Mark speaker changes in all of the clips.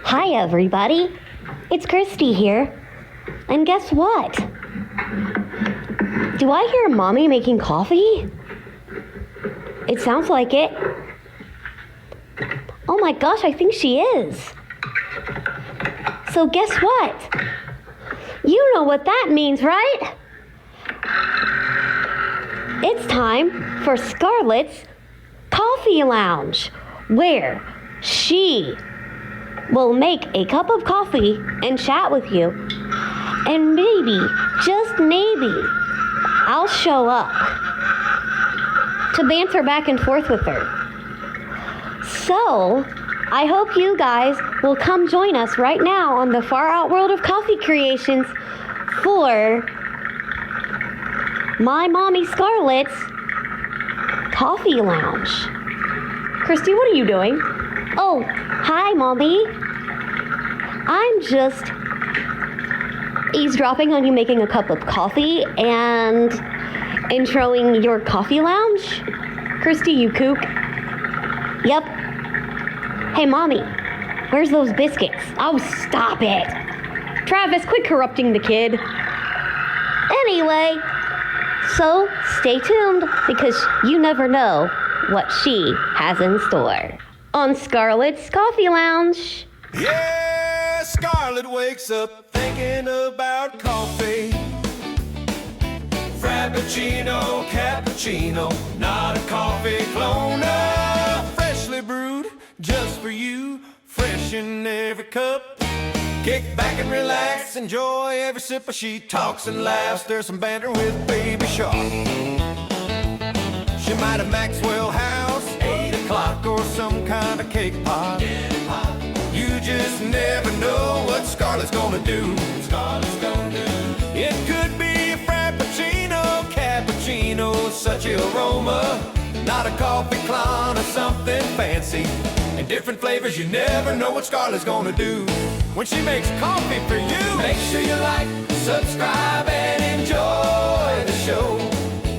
Speaker 1: Hi, everybody. It's Christy here. And guess what? Do I hear Mommy making coffee? It sounds like it. Oh my gosh, I think she is. So guess what? You know what that means, right? It's time for Scarlett's Coffee Lounge, where she will make a cup of coffee and chat with you. And maybe, just maybe, I'll show up to banter back and forth with her. So, I hope you guys will come join us right now on the far out world of coffee creations for my mommy Scarlett's Coffee Lounge. Christy, what are you doing? Oh, hi, Mommy. I'm just eavesdropping on you making a cup of coffee and introing your coffee lounge. Christy, you kook. Yep. Hey, Mommy, where's those biscuits? Oh, stop it. Travis, quit corrupting the kid. Anyway, so stay tuned because you never know what she has in store on Scarlett's Coffee Lounge.
Speaker 2: Yeah, Scarlett wakes up thinking about coffee. Frappuccino, cappuccino, not a coffee clone. Freshly brewed, just for you, fresh in every cup. Kick back and relax, enjoy every sip as she talks and laughs. There's some banter with Baby Shark. She might have Maxwell House, 8 o'clock, or some kind of cake pop. You just never know what Scarlett's gonna do. It could be a frappuccino, cappuccino, such an aroma. Not a coffee clone or something fancy. In different flavors, you never know what Scarlett's gonna do when she makes coffee for you. Make sure you like, subscribe, and enjoy the show.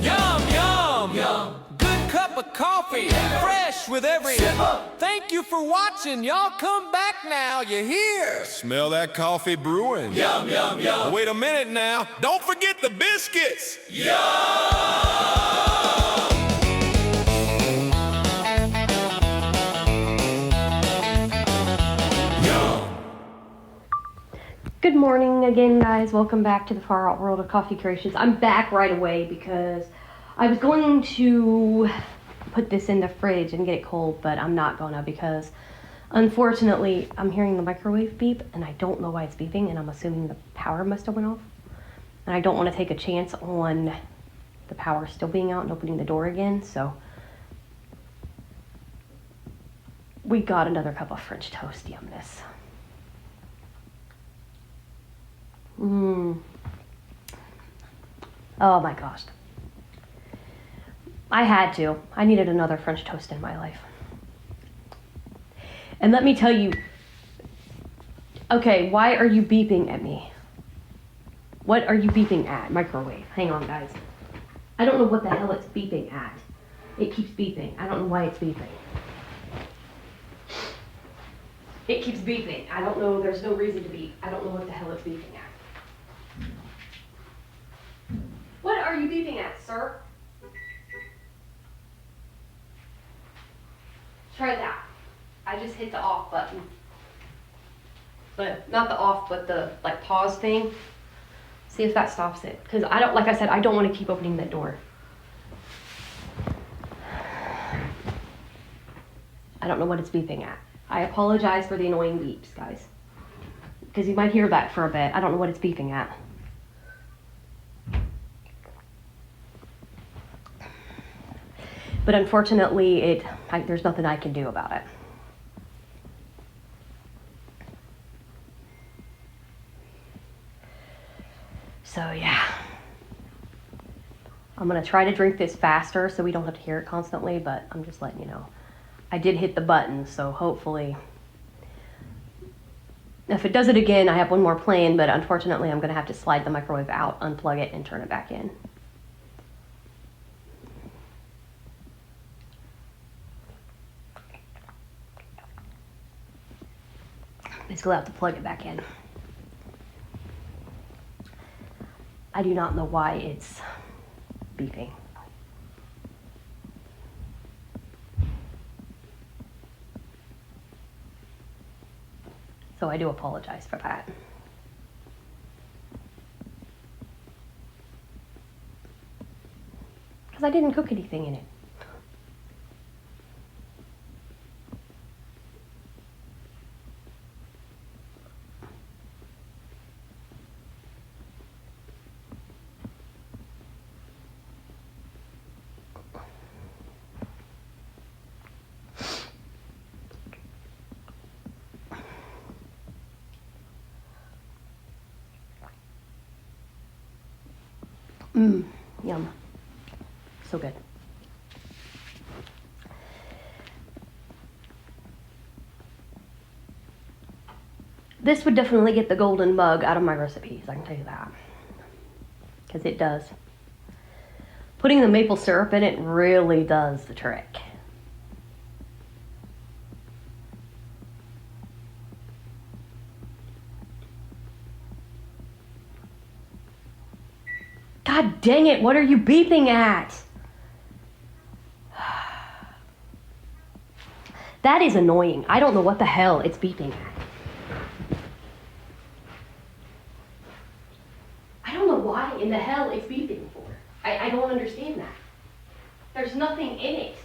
Speaker 2: Yum, yum, yum. Good cup of coffee, fresh with every sip. Thank you for watching. Y'all come back now, you hear? Smell that coffee brewing. Yum, yum, yum. Wait a minute now. Don't forget the biscuits. Yum!
Speaker 1: Good morning again, guys. Welcome back to the far out world of coffee creations. I'm back right away because I was going to put this in the fridge and get it cold, but I'm not gonna because unfortunately I'm hearing the microwave beep and I don't know why it's beeping, and I'm assuming the power must have went off. And I don't want to take a chance on the power still being out and opening the door again, so we got another cup of French toast yumness. Oh my gosh. I had to. I needed another French toast in my life. And let me tell you, okay, why are you beeping at me? What are you beeping at? Microwave. Hang on, guys. I don't know what the hell it's beeping at. It keeps beeping. I don't know why it's beeping. It keeps beeping. I don't know. There's no reason to beep. I don't know what the hell it's beeping at. What are you beeping at, sir? Try that. I just hit the off button. But not the off, but the like pause thing. See if that stops it. Because I don't, like I said, I don't want to keep opening that door. I don't know what it's beeping at. I apologize for the annoying beeps, guys. Because you might hear that for a bit. I don't know what it's beeping at. But unfortunately, there's nothing I can do about it. So yeah, I'm gonna try to drink this faster so we don't have to hear it constantly, but I'm just letting you know. I did hit the button, so hopefully, if it does it again, I have one more plan, but unfortunately I'm gonna have to slide the microwave out, unplug it, and turn it back in.
Speaker 3: Basically, I have to plug it back in. I do not know why it's beeping. So I do apologize for that. Because I didn't cook anything in it. Yum. So good. This would definitely get the golden mug out of my recipes, I can tell you that. Because it does. Putting the maple syrup in it really does the trick. God dang it, what are you beeping at? That is annoying. I don't know what the hell it's beeping at. I don't know why in the hell it's beeping for. I don't understand that. There's nothing in it.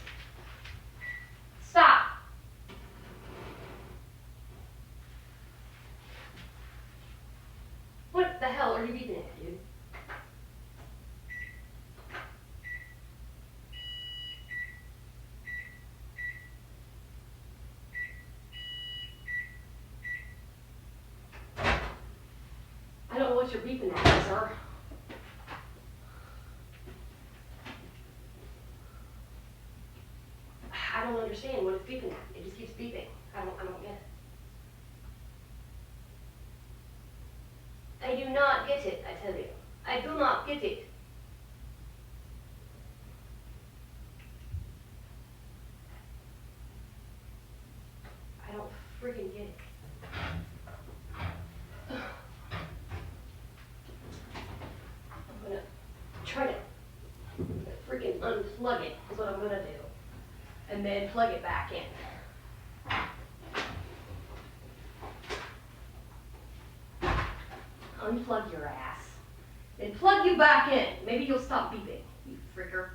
Speaker 3: Stop. What the hell are you beeping at, dude? I don't know what you're beeping at, sir. I don't understand what it's beeping at. It just keeps beeping. I don't get it. I do not get it, I tell you. I do not get it. I don't freaking get it. I'm gonna try to freaking unplug it, is what I'm gonna do. And then plug it back in. Unplug your ass. Then plug you back in. Maybe you'll stop beeping, you fricker.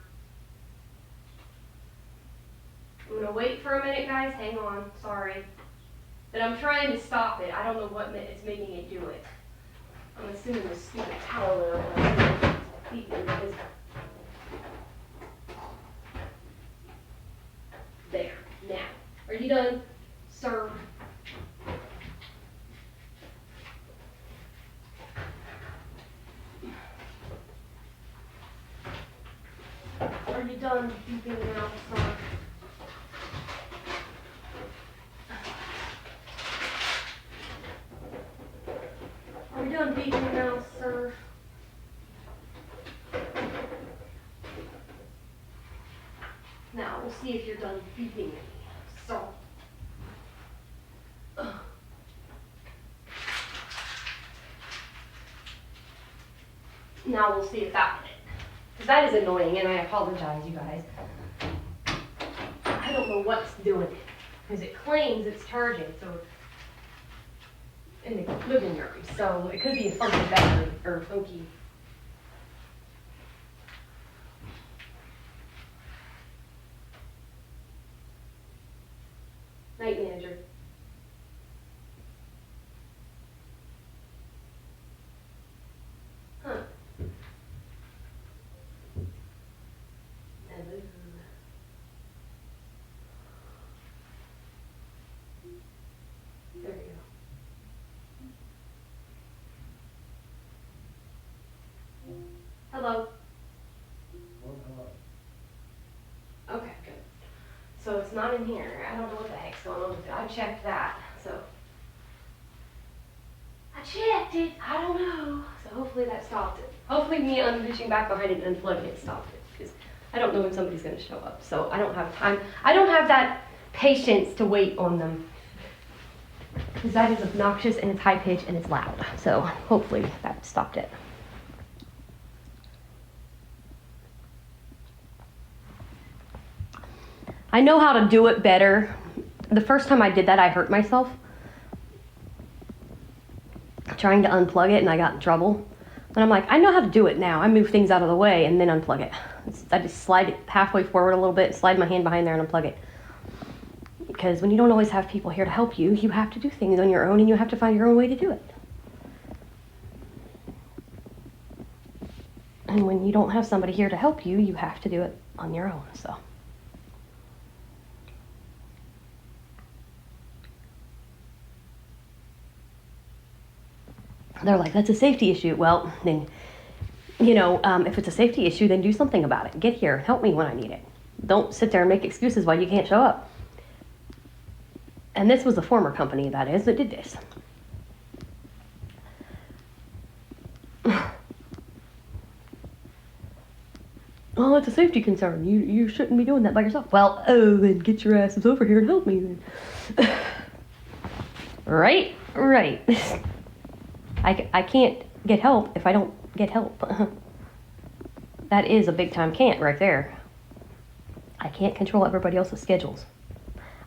Speaker 3: I'm gonna wait for a minute, guys. Hang on, sorry. But I'm trying to stop it. I don't know what is making it do it. I'm assuming the stupid power is beeping because there. Now, are you done, sir? Are you done beeping now, sir? Are you done beeping now, sir? Now, we'll see if you're done beeping at me. So. Now we'll see if that did it. Because that is annoying, and I apologize, you guys. I don't know what's doing it. Because it claims it's charging, so in the living room. So it could be a funky battery, or funky. Night manager. Huh. Hello. There you go. Hello. Okay, good. So it's not in here. I don't know what the heck's going on with it. I checked that, so. I checked it. I don't know. So hopefully that stopped it. Hopefully me reaching back behind it and unplugging it stopped it. Because I don't know when somebody's going to show up. So I don't have time. I don't have that patience to wait on them. Because that is obnoxious and it's high pitched and it's loud. So hopefully that stopped it. I know how to do it better. The first time I did that, I hurt myself trying to unplug it, and I got in trouble. But I'm like, I know how to do it now. I move things out of the way and then unplug it. I just slide it halfway forward a little bit, slide my hand behind there and unplug it. Because when you don't always have people here to help you, you have to do things on your own and you have to find your own way to do it. And when you don't have somebody here to help you, you have to do it on your own, so. They're like, that's a safety issue. Well, then, you know, if it's a safety issue, then do something about it. Get here. Help me when I need it. Don't sit there and make excuses why you can't show up. And this was a former company, that is, that did this. Well, it's a safety concern. You shouldn't be doing that by yourself. Well, oh, then get your asses over here and help me then. Right? Right. I can't get help if I don't get help. That is a big time can't right there. I can't control everybody else's schedules.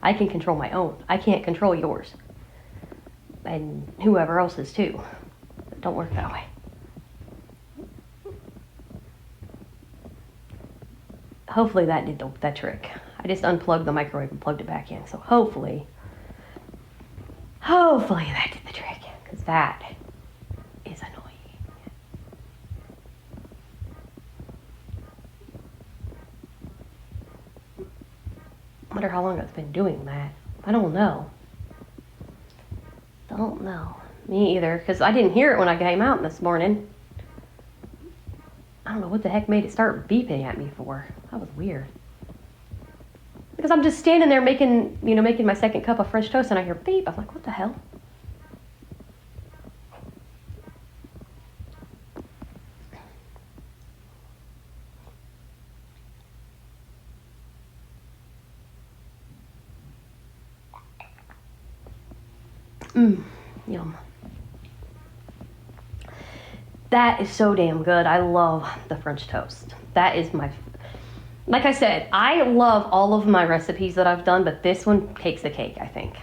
Speaker 3: I can control my own. I can't control yours. And whoever else's too. It don't work that way. Hopefully that did that trick. I just unplugged the microwave and plugged it back in. So hopefully that did the trick. Because that is annoying. I wonder how long it's been doing that. I don't know. Don't know. Me either, because I didn't hear it when I came out this morning. I don't know what the heck made it start beeping at me for. That was weird. Because I'm just standing there making my second cup of French toast and I hear beep. I'm like, what the hell? Yum. That is so damn good. I love the French toast. That is like I said, I love all of my recipes that I've done, but this one takes the cake, I think.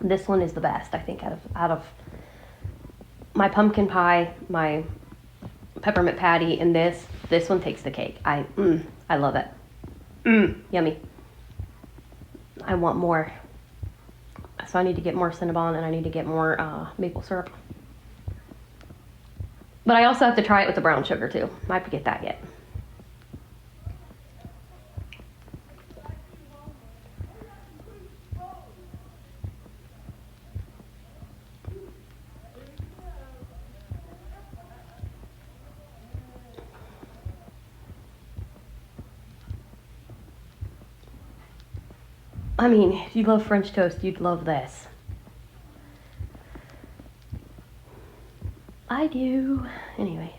Speaker 3: This one is the best, I think, out of my pumpkin pie, my peppermint patty, and this one takes the cake. I love it. Yummy. I want more. So I need to get more Cinnabon and I need to get more maple syrup. But I also have to try it with the brown sugar too. Might forget that yet. I mean, if you love French toast, you'd love this. I do. Anyway.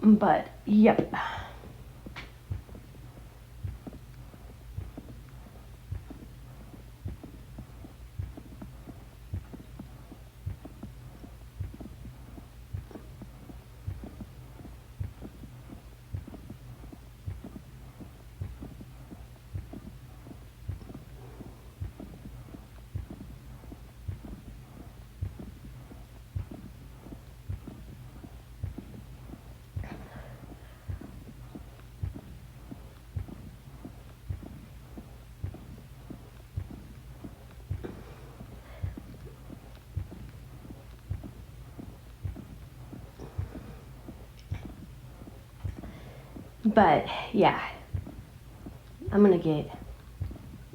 Speaker 3: But, yep.
Speaker 1: But yeah, I'm gonna get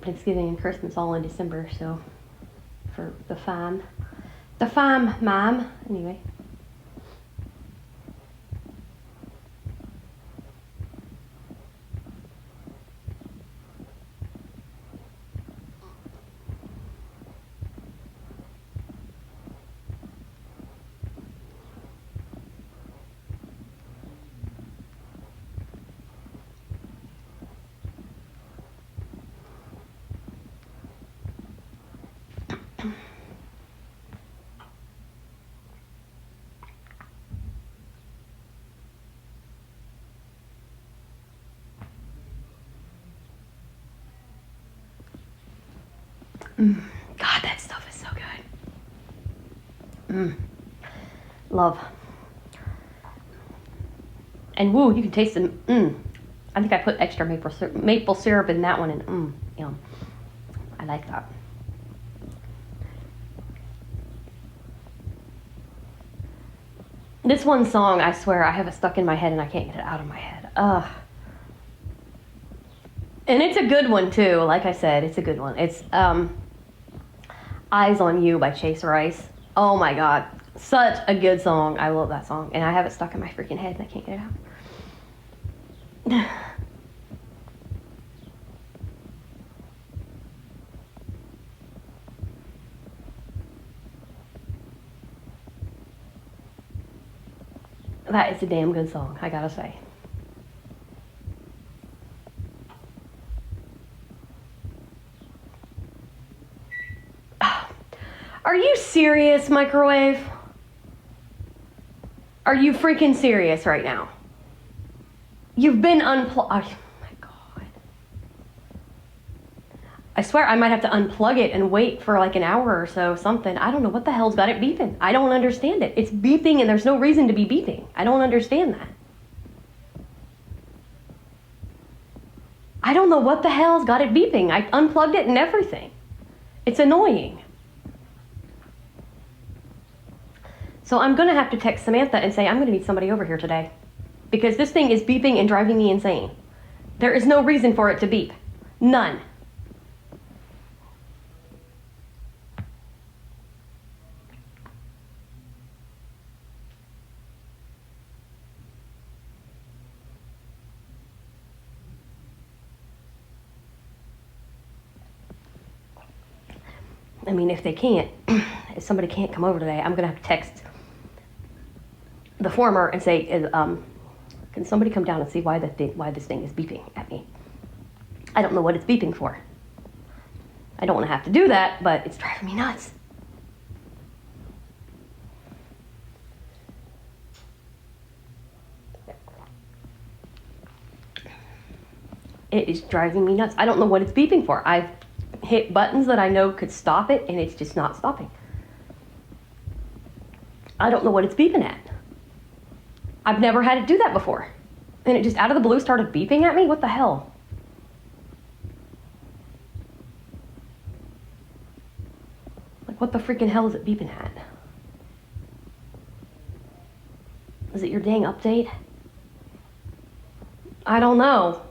Speaker 1: Thanksgiving and Christmas all in December, so for the fam, mom. Anyway. God, that stuff is so good. Love. And woo, you can taste the. I think I put extra maple syrup in that one, and yum. I like that. This one song, I swear, I have it stuck in my head and I can't get it out of my head. Ugh. And it's a good one too. Like I said, it's a good one. It's Eyes on You by Chase Rice. Oh my God. Such a good song. I love that song. And I have it stuck in my freaking head and I can't get it out. That is a damn good song, I gotta say. Are you serious, microwave? Are you freaking serious right now? You've been unplugged. Oh my God. I swear I might have to unplug it and wait for like an hour or so, something. I don't know what the hell's got it beeping. I don't understand it. It's beeping and there's no reason to be beeping. I don't understand that. I don't know what the hell's got it beeping. I unplugged it and everything. It's annoying. So I'm going to have to text Samantha and say, I'm going to need somebody over here today. Because this thing is beeping and driving me insane. There is no reason for it to beep. None. I mean, if they can't, if somebody can't come over today, I'm going to have to text the former and say, can somebody come down and see why this thing is beeping at me? I don't know what it's beeping for. I don't want to have to do that, but it's driving me nuts. It is driving me nuts. I don't know what it's beeping for. I've hit buttons that I know could stop it, and it's just not stopping. I don't know what it's beeping at. I've never had it do that before. And it just out of the blue started beeping at me? What the hell? Like, what the freaking hell is it beeping at? Is it your dang update? I don't know.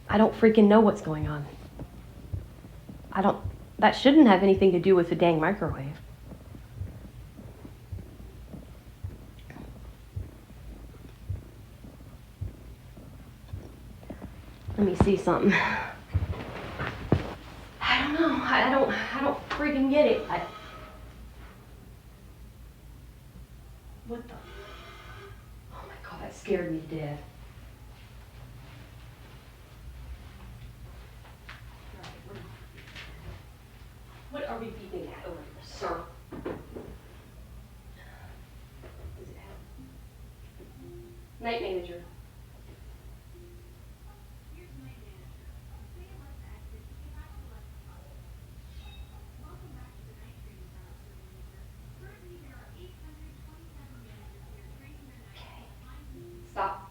Speaker 1: I don't freaking know what's going on. That shouldn't have anything to do with the dang microwave. Let me see something. I don't know. I don't freaking get it. What the? Oh my God, that scared me to death. What are we beeping at over here, sir? Does it have? Night manager. Stop.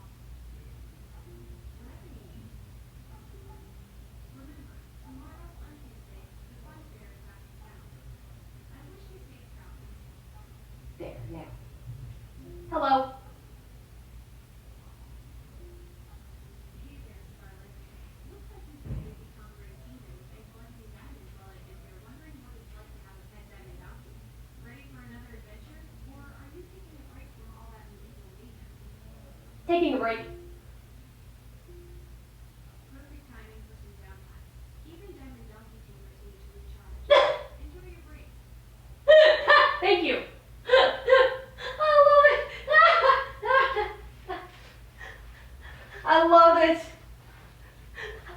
Speaker 3: Hello. Taking a break. Thank you. I love it. I love it.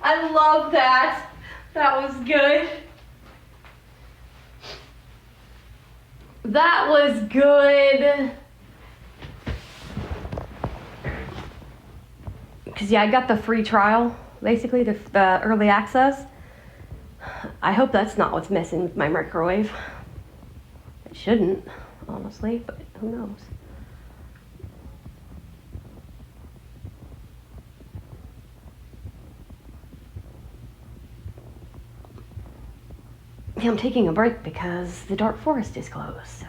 Speaker 3: I love that. That was good. That was good. Because, yeah, I got the free trial, basically, the early access. I hope that's not what's messing with my microwave. It shouldn't, honestly, but who knows. Yeah, I'm taking a break because the dark forest is closed, so.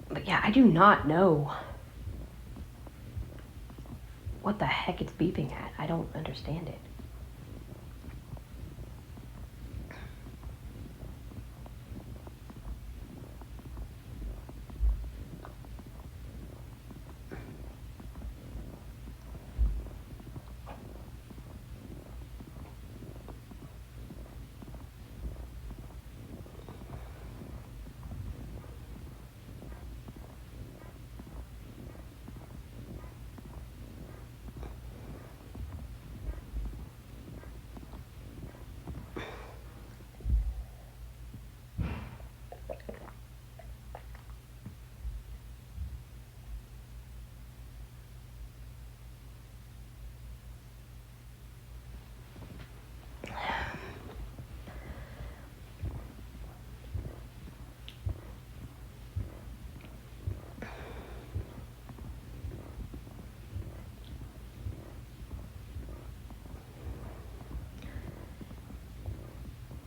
Speaker 3: But yeah, I do not know what the heck it's beeping at. I don't understand it.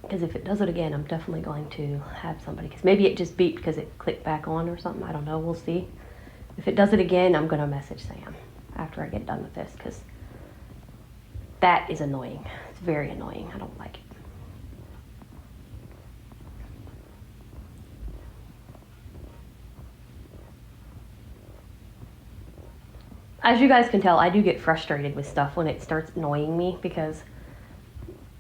Speaker 3: Because if it does it again, I'm definitely going to have somebody, because maybe it just beeped because it clicked back on or something. I don't know. We'll see. If it does it again, I'm going to message Sam after I get done with this, because that is annoying. It's very annoying. I don't like it. As you guys can tell, I do get frustrated with stuff when it starts annoying me, because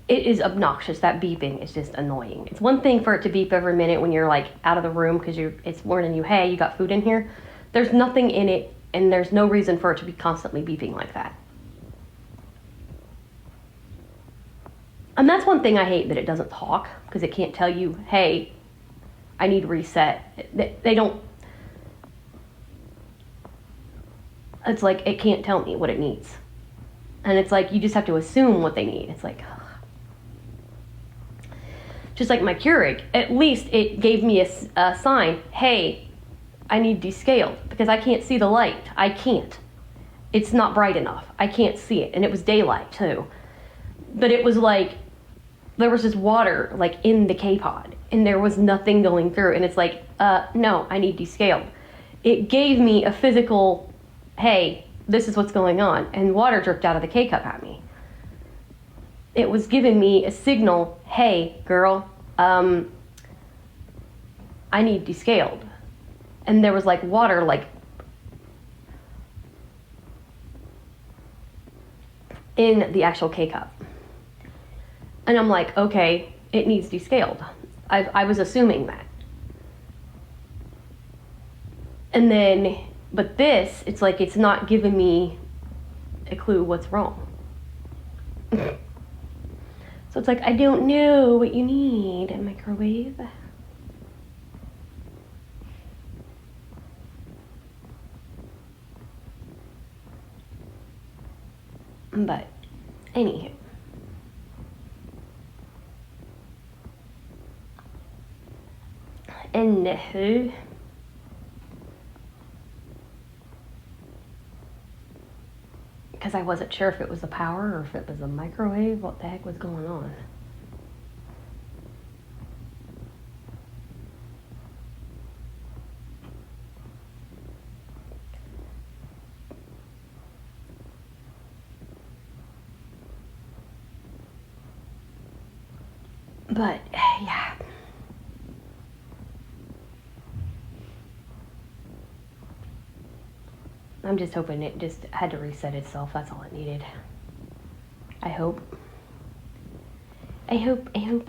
Speaker 3: it is obnoxious. That beeping is just annoying. It's one thing for it to beep every minute when you're like out of the room because it's warning you, hey, you got food in here. There's nothing in it, and there's no reason for it to be constantly beeping like that. And that's one thing I hate, that it doesn't talk, because it can't tell you, hey, I need reset. They don't. It's like it can't tell me what it needs. And it's like you just have to assume what they need. It's like, ugh. Just like my Keurig, at least it gave me a sign, hey, I need descaled, because I can't see the light. I can't. It's not bright enough. I can't see it. And it was daylight too. But it was like, there was just water like in the K-pod, and there was nothing going through. And it's like, no, I need descaled. It gave me a physical, hey, this is what's going on. And water dripped out of the K-cup at me. It was giving me a signal, hey, girl, I need descaled. And there was like water like in the actual K-cup. And I'm like, okay, it needs descaled. I was assuming that. And then, but this, it's like it's not giving me a clue what's wrong. So it's like, I don't know what you need, a microwave. But, anywho.
Speaker 1: Anywho. Because I wasn't sure if it was the power or if it was a microwave. What the heck was going on? But, yeah. I'm just hoping it just had to reset itself. That's all it needed. I hope. I hope. Anyway.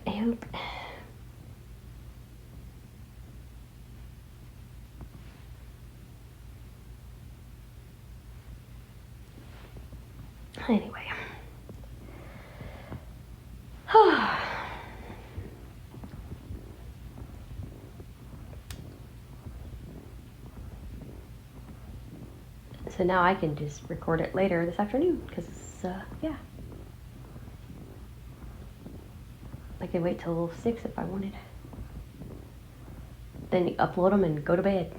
Speaker 1: So now I can just record it later this afternoon, because, yeah. I could wait till 6 if I wanted. Then upload them and go to bed.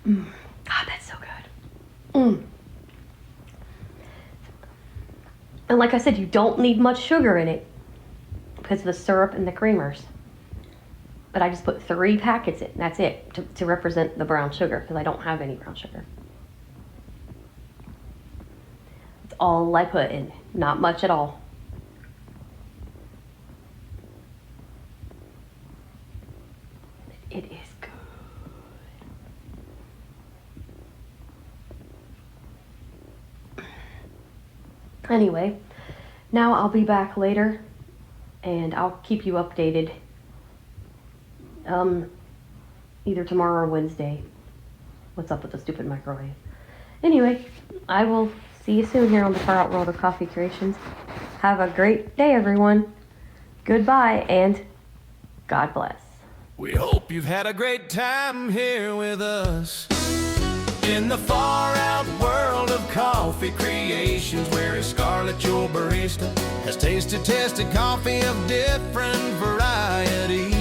Speaker 1: God, that's so good. And like I said, you don't need much sugar in it because of the syrup and the creamers. But I just put 3 packets in. That's it to represent the brown sugar because I don't have any brown sugar. That's all I put in. Not much at all. It is good. Anyway, now I'll be back later and I'll keep you updated either tomorrow or Wednesday. What's up with the stupid microwave? Anyway, I will see you soon here on the Far Out World of Coffee Creations. Have a great day, everyone. Goodbye and God bless.
Speaker 2: We hope you've had a great time here with us in the far out world of coffee creations, where Scarlett, your barista, has tasted, tested coffee of different varieties.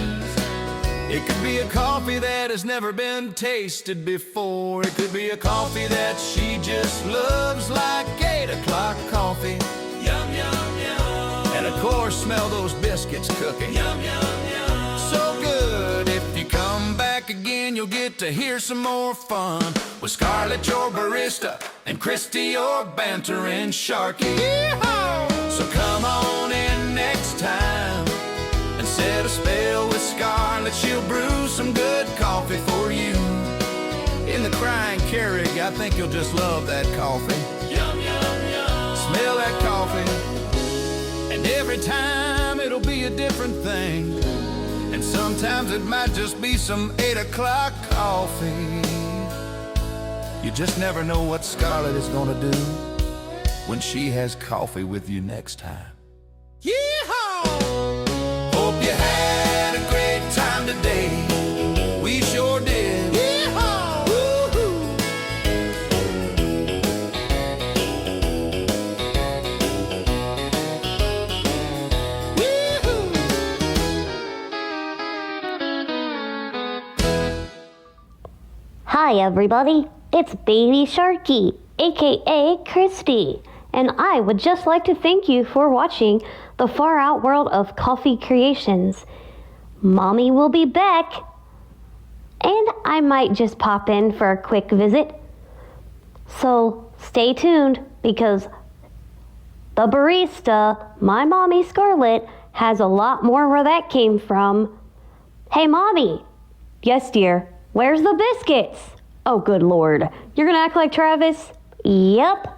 Speaker 2: It could be a coffee that has never been tasted before. It could be a coffee that she just loves, like 8 o'clock coffee. Yum, yum, yum. And of course, smell those biscuits cooking. Yum, yum, yum. So good. If you come back again, you'll get to hear some more fun with Scarlett, your barista, and Christy, your bantering Sharky. Yeehaw! So come on in next time and set a spell with Scarlett. She'll brew some good coffee for you. In the crying Keurig, I think you'll just love that coffee. Yum, yum, yum. Smell that coffee. And every time it'll be a different thing. And sometimes it might just be some 8 o'clock coffee. You just never know what Scarlett is gonna do when she has coffee with you next time. Yeehaw! Hope you had a great time today. We sure did. Yeehaw! Woo-hoo!
Speaker 1: Hi everybody, it's Baby Sharky, aka Christy, and I would just like to thank you for watching the Far Out World of Coffee Creations. Mommy will be back, and I might just pop in for a quick visit. So stay tuned, because the barista, my mommy Scarlett, has a lot more where that came from. Hey Mommy! Yes dear, where's the biscuits? Oh good lord, you're gonna act like Travis? Yep.